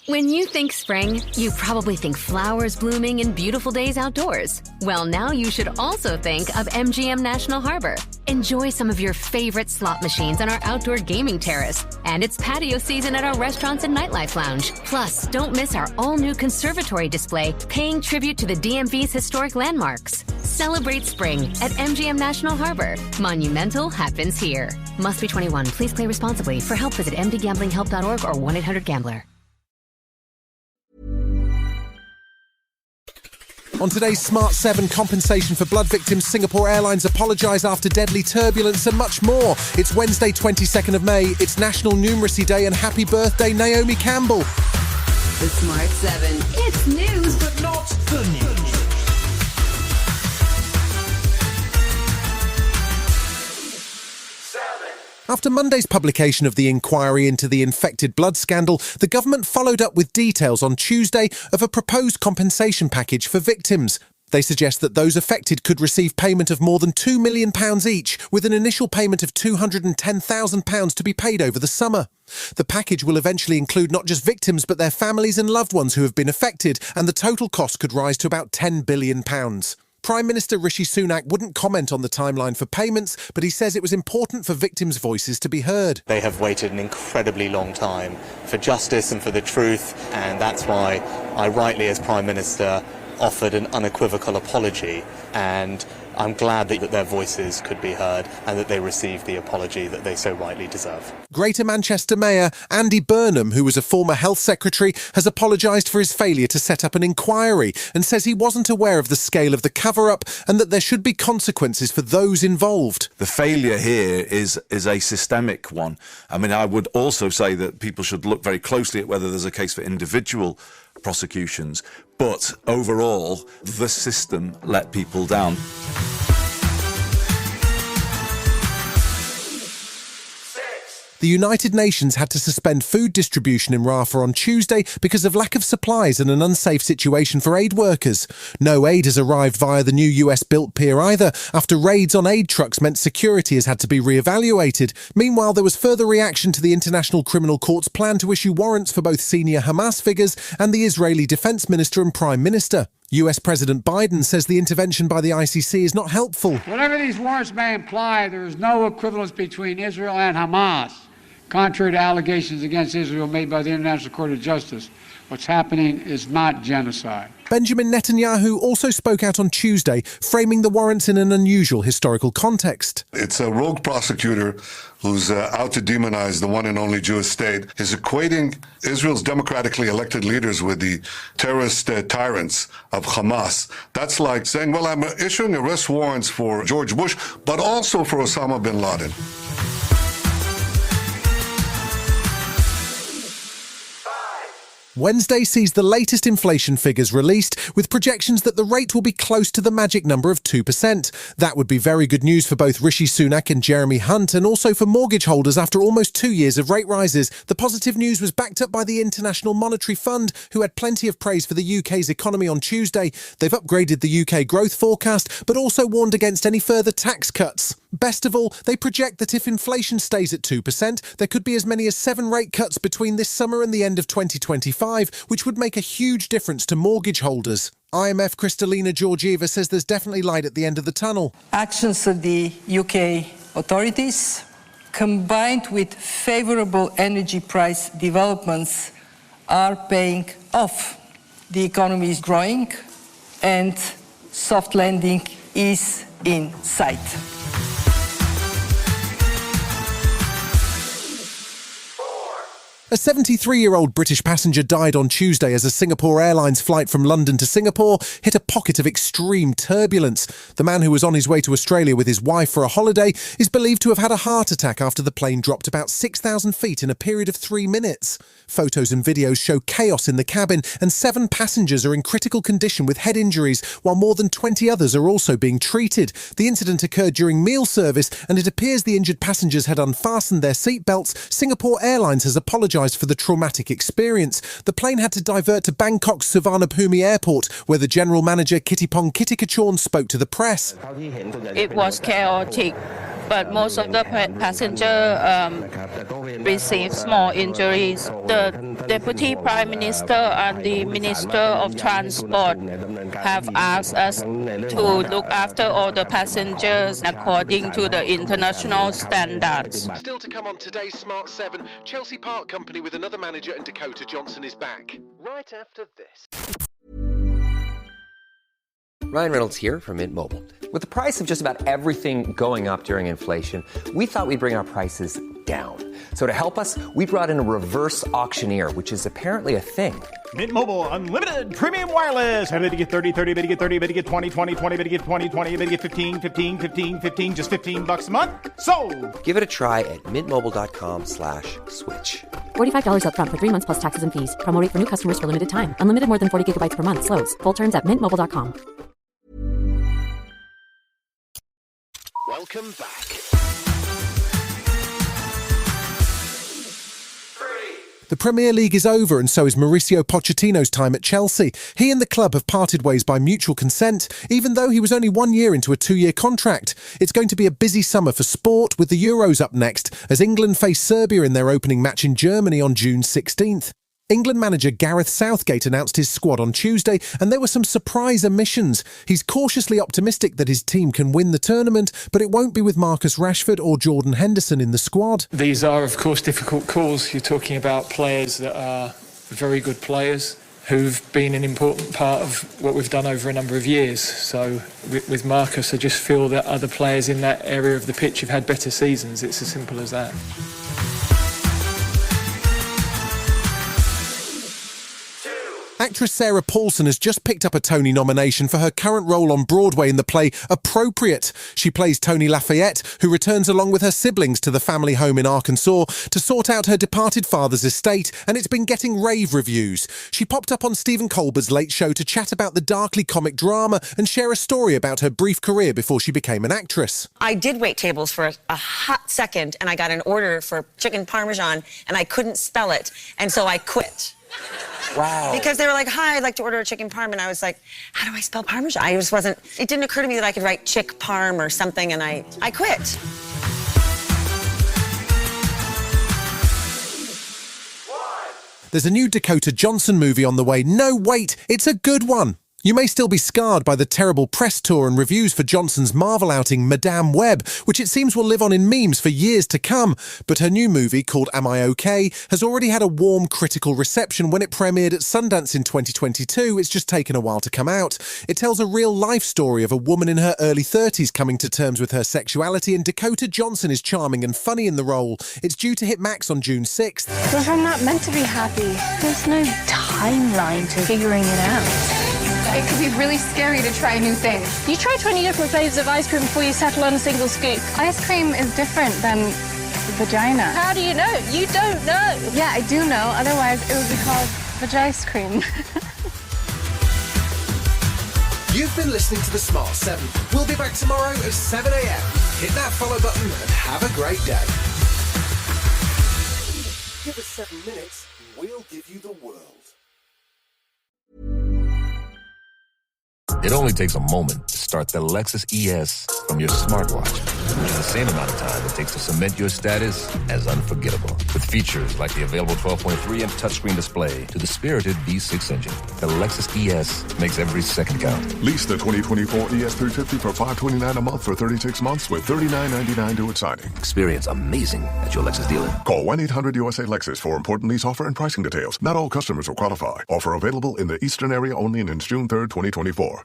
When you think spring, you probably think flowers blooming and beautiful days outdoors. Well, now you should also think of MGM National Harbor. Enjoy some of your favorite slot machines on our outdoor gaming terrace. And it's patio season at our restaurants and nightlife lounge. Plus, don't miss our all-new conservatory display, paying tribute to the DMV's historic landmarks. Celebrate spring at MGM National Harbor. Monumental happens here. Must be 21. Please play responsibly. For help, visit mdgamblinghelp.org or 1-800-GAMBLER. On today's Smart 7, compensation for blood victims, Singapore Airlines apologise after deadly turbulence and much more. It's Wednesday 22nd of May, it's National Numeracy Day, and happy birthday Naomi Campbell. The Smart 7. It's news, but not the news. After Monday's publication of the inquiry into the infected blood scandal, the government followed up with details on Tuesday of a proposed compensation package for victims. They suggest that those affected could receive payment of more than £2 million each, with an initial payment of £210,000 to be paid over the summer. The package will eventually include not just victims but their families and loved ones who have been affected, and the total cost could rise to about £10 billion. Prime Minister Rishi Sunak wouldn't comment on the timeline for payments, but he says it was important for victims' voices to be heard. They have waited an incredibly long time for justice and for the truth, and that's why I rightly, as Prime Minister, offered an unequivocal apology, and I'm glad that their voices could be heard and that they received the apology that they so rightly deserve. Greater Manchester Mayor Andy Burnham, who was a former health secretary, has apologised for his failure to set up an inquiry and says he wasn't aware of the scale of the cover-up and that there should be consequences for those involved. The failure here is a systemic one. I mean, I would also say that people should look very closely at whether there's a case for individual prosecutions, but overall, the system let people down. The United Nations had to suspend food distribution in Rafah on Tuesday because of lack of supplies and an unsafe situation for aid workers. No aid has arrived via the new US-built pier either, after raids on aid trucks meant security has had to be re-evaluated. Meanwhile, there was further reaction to the International Criminal Court's plan to issue warrants for both senior Hamas figures and the Israeli Defense Minister and Prime Minister. US President Biden says the intervention by the ICC is not helpful. Whatever these warrants may imply, there is no equivalence between Israel and Hamas. Contrary to allegations against Israel made by the International Court of Justice, what's happening is not genocide. Benjamin Netanyahu also spoke out on Tuesday, framing the warrants in an unusual historical context. It's a rogue prosecutor who's out to demonize the one and only Jewish state, is equating Israel's democratically elected leaders with the terrorist tyrants of Hamas. That's like saying, well, I'm issuing arrest warrants for George Bush, but also for Osama bin Laden. Wednesday sees the latest inflation figures released, with projections that the rate will be close to the magic number of 2%. That would be very good news for both Rishi Sunak and Jeremy Hunt, and also for mortgage holders after almost 2 years of rate rises. The positive news was backed up by the International Monetary Fund, who had plenty of praise for the UK's economy on Tuesday. They've upgraded the UK growth forecast, but also warned against any further tax cuts. Best of all, they project that if inflation stays at 2%, there could be as many as 7 rate cuts between this summer and the end of 2025, which would make a huge difference to mortgage holders. IMF Kristalina Georgieva says there's definitely light at the end of the tunnel. Actions of the UK authorities, combined with favourable energy price developments, are paying off. The economy is growing and soft landing is in sight. A 73-year-old British passenger died on Tuesday as a Singapore Airlines flight from London to Singapore hit a pocket of extreme turbulence. The man, who was on his way to Australia with his wife for a holiday, is believed to have had a heart attack after the plane dropped about 6,000 feet in a period of 3 minutes. Photos and videos show chaos in the cabin, and 7 passengers are in critical condition with head injuries, while more than 20 others are also being treated. The incident occurred during meal service, and it appears the injured passengers had unfastened their seatbelts. Singapore Airlines has apologised for the traumatic experience. The plane had to divert to Bangkok's Suvarnabhumi Airport, where the general manager Kittipong Kittikachorn spoke to the press. It was chaotic. but most of the passenger received small injuries. The Deputy Prime Minister and the Minister of Transport have asked us to look after all the passengers according to the international standards. Still to come on today's Smart 7, Chelsea Park Company with another manager and Dakota Johnson is back. Right after this. Ryan Reynolds here from Mint Mobile. With the price of just about everything going up during inflation, we thought we'd bring our prices down. So to help us, we brought in a reverse auctioneer, which is apparently a thing. Mint Mobile Unlimited Premium Wireless. How to get 30, 30, bit to get 30, bit to get 20, 20, 20, bit to get 20, 20, bit to get 15, 15, 15, 15, just $15 a month? Sold! Give it a try at mintmobile.com/switch. $45 up front for 3 months plus taxes and fees. Promo rate for new customers for limited time. Unlimited more than 40 gigabytes per month. Slows full terms at mintmobile.com. Welcome back. The Premier League is over and so is Mauricio Pochettino's time at Chelsea. He and the club have parted ways by mutual consent, even though he was only 1 year into a 2-year contract. It's going to be a busy summer for sport, with the Euros up next, as England face Serbia in their opening match in Germany on June 16th. England manager Gareth Southgate announced his squad on Tuesday, and there were some surprise omissions. He's cautiously optimistic that his team can win the tournament, but it won't be with Marcus Rashford or Jordan Henderson in the squad. These are, of course, difficult calls. You're talking about players that are very good players who've been an important part of what we've done over a number of years. So with Marcus, I just feel that other players in that area of the pitch have had better seasons. It's as simple as that. Actress Sarah Paulson has just picked up a Tony nomination for her current role on Broadway in the play Appropriate. She plays Tony Lafayette, who returns along with her siblings to the family home in Arkansas to sort out her departed father's estate, and it's been getting rave reviews. She popped up on Stephen Colbert's Late Show to chat about the darkly comic drama and share a story about her brief career before she became an actress. I did wait tables for a hot second, and I got an order for chicken parmesan, and I couldn't spell it, and so I quit. Wow. Because they were like, hi, I'd like to order a chicken parm. And I was like, how do I spell Parmesan? I just wasn't, it didn't occur to me that I could write chick parm or something, and I quit. There's a new Dakota Johnson movie on the way. No, wait, it's a good one. You may still be scarred by the terrible press tour and reviews for Johnson's Marvel outing Madame Web, which it seems will live on in memes for years to come. But her new movie, called Am I OK?, has already had a warm critical reception when it premiered at Sundance in 2022. It's just taken a while to come out. It tells a real-life story of a woman in her early 30s coming to terms with her sexuality, and Dakota Johnson is charming and funny in the role. It's due to hit Max on June 6th. But I'm not meant to be happy. There's no timeline to figuring it out. It can be really scary to try new things. You try 20 different flavors of ice cream before you settle on a single scoop. Ice cream is different than vagina. How do you know? You don't know. Yeah, I do know. Otherwise, it would be called vagi-ice cream. You've been listening to The Smart 7. We'll be back tomorrow at 7 a.m. Hit that follow button and have a great day. Give us 7 minutes, we'll give you the world. It only takes a moment to start the Lexus ES from your smartwatch, which is the same amount of time it takes to cement your status as unforgettable. With features like the available 12.3-inch touchscreen display to the spirited V6 engine, the Lexus ES makes every second count. Lease the 2024 ES350 for $529 a month for 36 months with $39.99 due at signing. Experience amazing at your Lexus dealer. Call 1-800-USA-LEXUS for important lease offer and pricing details. Not all customers will qualify. Offer available in the Eastern area only and ends June 3rd, 2024.